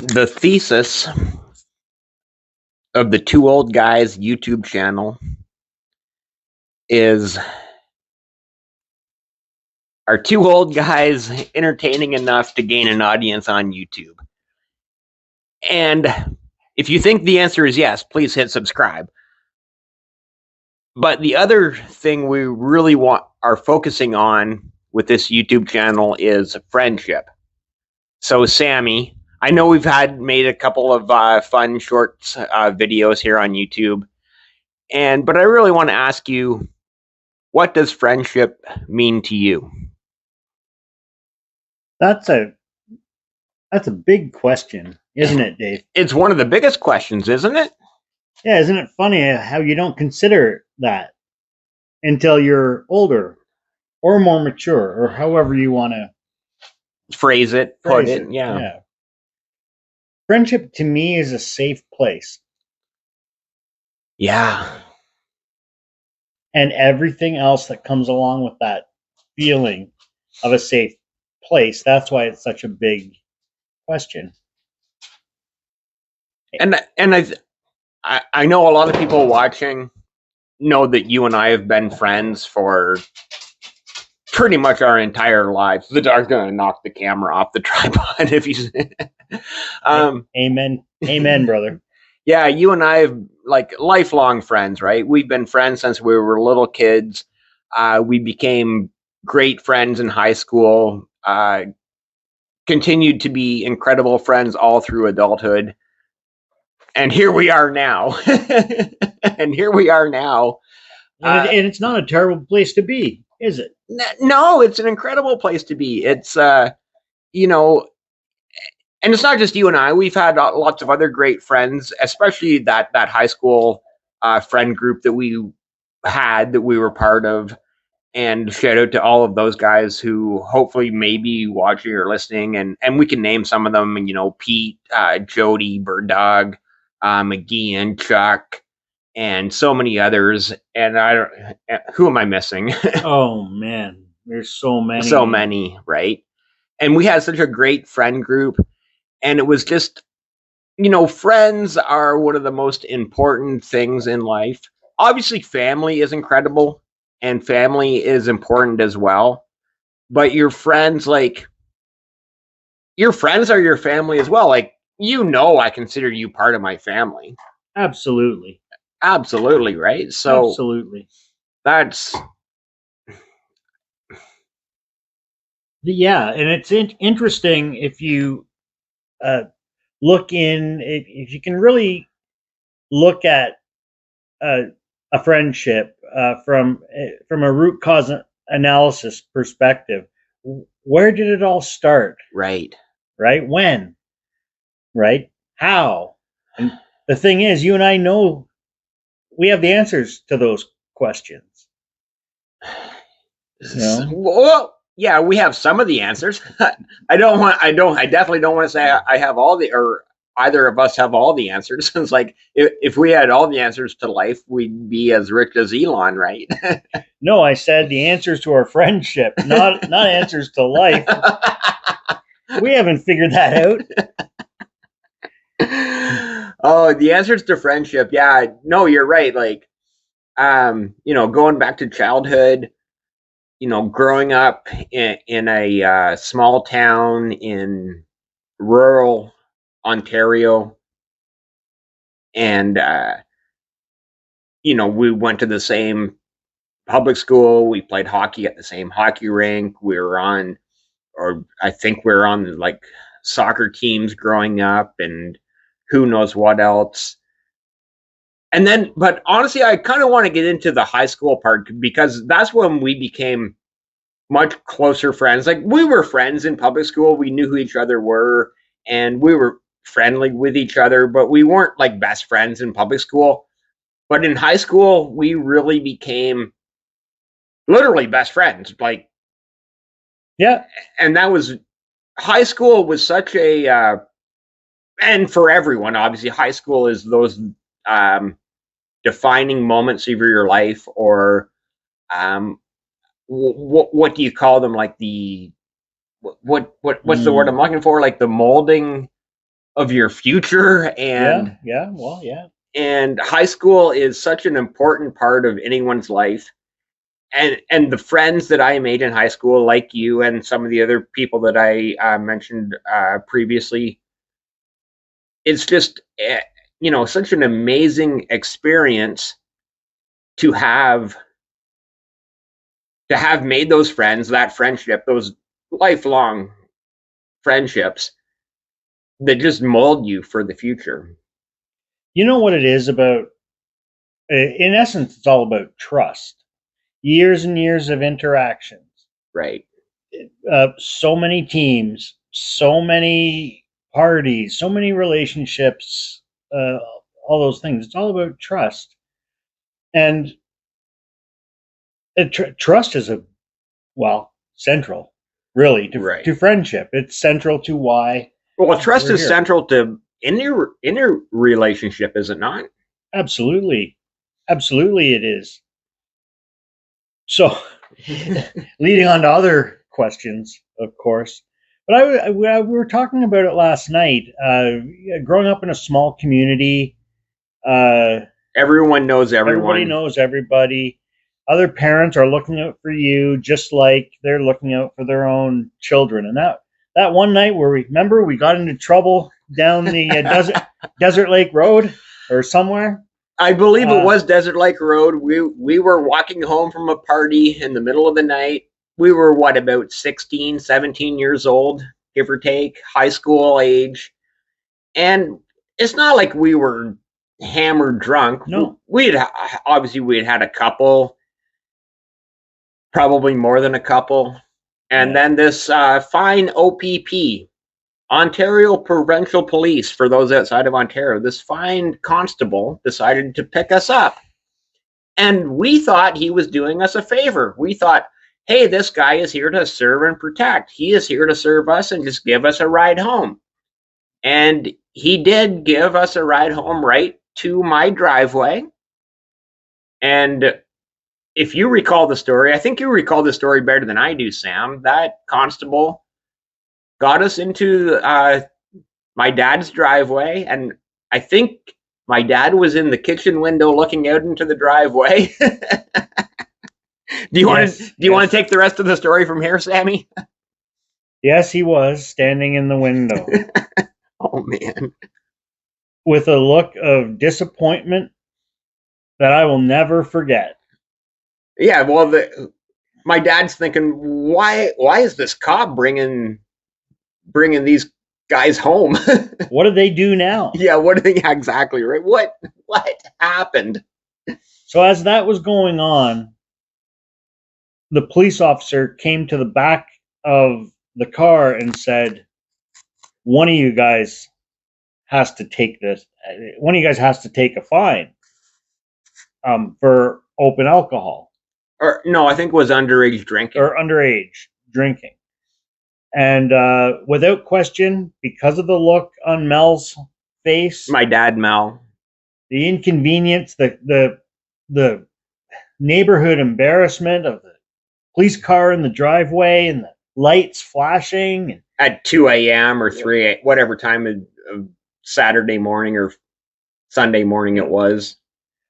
The thesis of the Two Old Guys YouTube channel is, are two old guys entertaining enough to gain an audience on YouTube? And if you think the answer is yes, please hit subscribe. But the other thing we really are focusing on with this YouTube channel is friendship. So Sammy, I know we've made a couple of fun short videos here on YouTube, but I really want to ask you, what does friendship mean to you? That's a big question, isn't it, Dave? It's one of the biggest questions, isn't it? Yeah, isn't it funny how you don't consider that until you're older or more mature, or however you want to phrase it, put it. Yeah. Friendship to me is a safe place. Yeah. And everything else that comes along with that feeling of a safe place. That's why it's such a big question. And I know a lot of people watching know that you and I have been friends for pretty much our entire lives. The dog's going to knock the camera off the tripod if he's... Amen. Amen, brother. Yeah, you and I have like lifelong friends, right? We've been friends since we were little kids. We became great friends in high school. Continued to be incredible friends all through adulthood. And here we are now. And it's not a terrible place to be, is it? No, it's an incredible place to be. It's, you know, and it's not just you and I. We've had lots of other great friends, especially that high school friend group that we were part of. And shout out to all of those guys who hopefully may be watching or listening. And we can name some of them, Pete, Jody, Bird Dog, McGee and Chuck, and so many others. And who am I missing? Oh man, there's so many. So many, right? And we had such a great friend group. And it was just, friends are one of the most important things in life. Obviously, family is incredible and family is important as well. But your friends are your family as well. Like, I consider you part of my family. Absolutely. Absolutely, right? So absolutely. That's... Yeah, and it's interesting if you if you can really look at a friendship from a root cause analysis perspective. Where did it all start? Right. When? Right? How? And the thing is, you and I know we have the answers to those questions. Well, yeah, we have some of the answers. I definitely don't want to say I have all or either of us have all the answers. It's like, if we had all the answers to life, we'd be as rich as Elon, right? No, I said the answers to our friendship, not answers to life. We haven't figured that out. Oh, the answers to friendship. Yeah, no, you're right. Like, going back to childhood, growing up in a small town in rural Ontario, and we went to the same public school. We played hockey at the same hockey rink. I think we were on like soccer teams growing up, and who knows what else. And then, but honestly, I kind of want to get into the high school part, because that's when we became much closer friends. Like, we were friends in public school. We knew who each other were, and we were friendly with each other, but we weren't like best friends in public school. But in high school, we really became literally best friends. Like, yeah. And high school was such a, and for everyone, obviously, high school is those defining moments of your life, or what do you call them? Like what's the word I'm looking for? Like the molding of your future. And and high school is such an important part of anyone's life. And the friends that I made in high school, like you and some of the other people that I mentioned previously, it's just such an amazing experience to have made those friends, that friendship, those lifelong friendships that just mold you for the future. You know what it is about? In essence, it's all about trust. Years and years of interactions. Right. So many teams, so many parties, so many relationships, all those things. It's all about trust. And trust is central, really, to friendship. It's central to why. Well, trust is central to any relationship, is it not? Absolutely. Absolutely, it is. So, leading on to other questions, of course. But we were talking about it last night. Growing up in a small community, everyone knows everyone. Everybody knows everybody. Other parents are looking out for you, just like they're looking out for their own children. And that one night where we got into trouble down the Desert Lake Road or somewhere. I believe it was Desert Lake Road. We were walking home from a party in the middle of the night. We were about 16, 17 years old, give or take, high school age. And it's not like we were hammered drunk. No. We had had a couple, probably more than a couple. And then this fine OPP, Ontario Provincial Police, for those outside of Ontario, this fine constable decided to pick us up. And we thought he was doing us a favor. We thought, hey, this guy is here to serve and protect. He is here to serve us and just give us a ride home. And he did give us a ride home right to my driveway. And if you recall the story, I think you recall the story better than I do, Sam. That constable got us into my dad's driveway, and I think my dad was in the kitchen window looking out into the driveway. Do you want to take the rest of the story from here, Sammy? Yes, he was standing in the window. Oh man. With a look of disappointment that I will never forget. Yeah, well, my dad's thinking, why is this cop bringing these guys home? What do they do now? Yeah, exactly right? What happened? So as that was going on, the police officer came to the back of the car and said, one of you guys has to take this. One of you guys has to take a fine for open alcohol. Or no, I think it was underage drinking. And without question, because of the look on Mel's face, my dad, Mel, the inconvenience, the neighborhood embarrassment of the police car in the driveway and the lights flashing at 2 a.m. or 3 a.m., whatever time of Saturday morning or Sunday morning it was.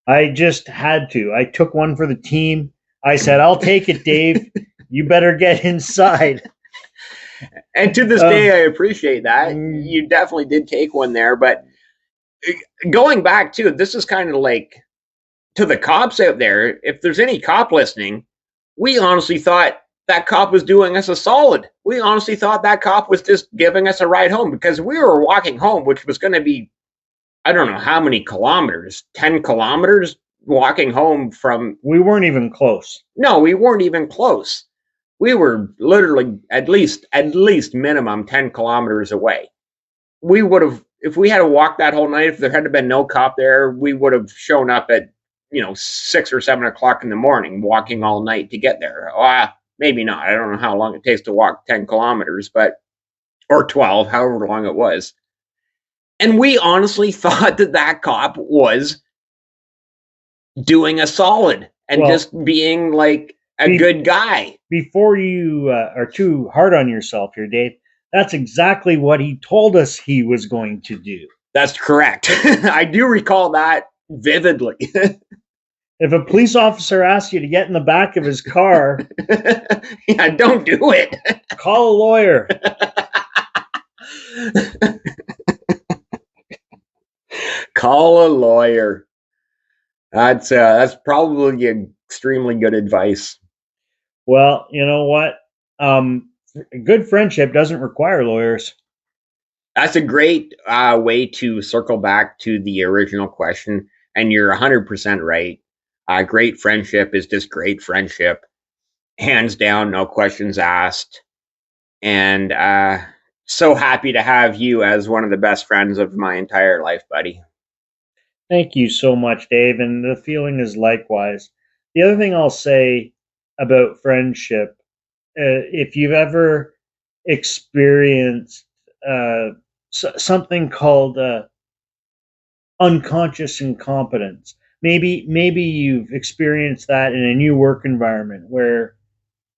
I just had to. I took one for the team. I said, I'll take it, Dave. You better get inside. And to this day, I appreciate that. You definitely did take one there. But going back to, this is kind of like to the cops out there. If there's any cop listening, we honestly thought that cop was doing us a solid. We honestly thought that cop was just giving us a ride home, because we were walking home, which was going to be, I don't know how many kilometers, 10 kilometers walking home from. We weren't even close. No, we weren't even close. We were literally at least minimum 10 kilometers away. We would have, if we had to walk that whole night, if there had been no cop there, we would have shown up at, 6 or 7 o'clock in the morning, walking all night to get there. Maybe not. I don't know how long it takes to walk 10 kilometers, or 12, however long it was. And we honestly thought that cop was doing a solid and just being like a good guy. Before you are too hard on yourself here, Dave, That's exactly what he told us he was going to do. That's correct. I do recall that vividly. If a police officer asks you to get in the back of his car, yeah, don't do it. call a lawyer. Call a lawyer. That's probably extremely good advice. Well, you know what? Good friendship doesn't require lawyers. That's a great way to circle back to the original question, and you're 100% right. Great friendship is just great friendship, hands down, no questions asked. And so happy to have you as one of the best friends of my entire life, buddy. Thank you so much, Dave, and the feeling is likewise. The other thing I'll say about friendship, if you've ever experienced something called unconscious incompetence, maybe you've experienced that in a new work environment where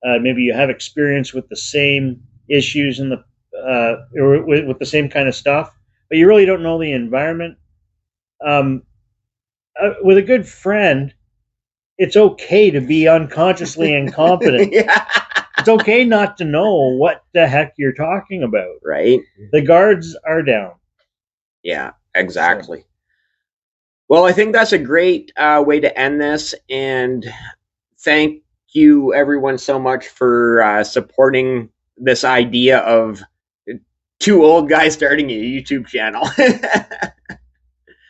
maybe you have experience with the same issues in the or with the same kind of stuff, but you really don't know the environment. With a good friend, it's okay to be unconsciously incompetent. Yeah. It's okay not to know what the heck you're talking about. Right? The guards are down. Yeah, exactly. So. Well, I think that's a great way to end this. And thank you, everyone, so much for supporting this idea of two old guys starting a YouTube channel.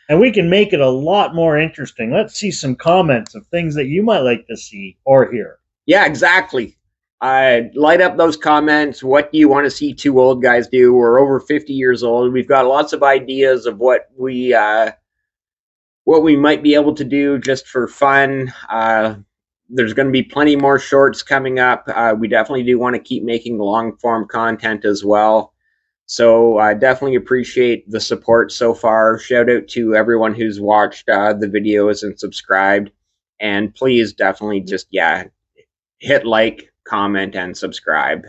And we can make it a lot more interesting. Let's see some comments of things that you might like to see or hear. Yeah, exactly. Light up those comments. What do you want to see two old guys do? We're over 50 years old. We've got lots of ideas of what we might be able to do just for fun. There's going to be plenty more shorts coming up. We definitely do want to keep making long form content as well. So I definitely appreciate the support so far. Shout out to everyone who's watched the videos and subscribed. And please definitely just, hit like, comment, and subscribe.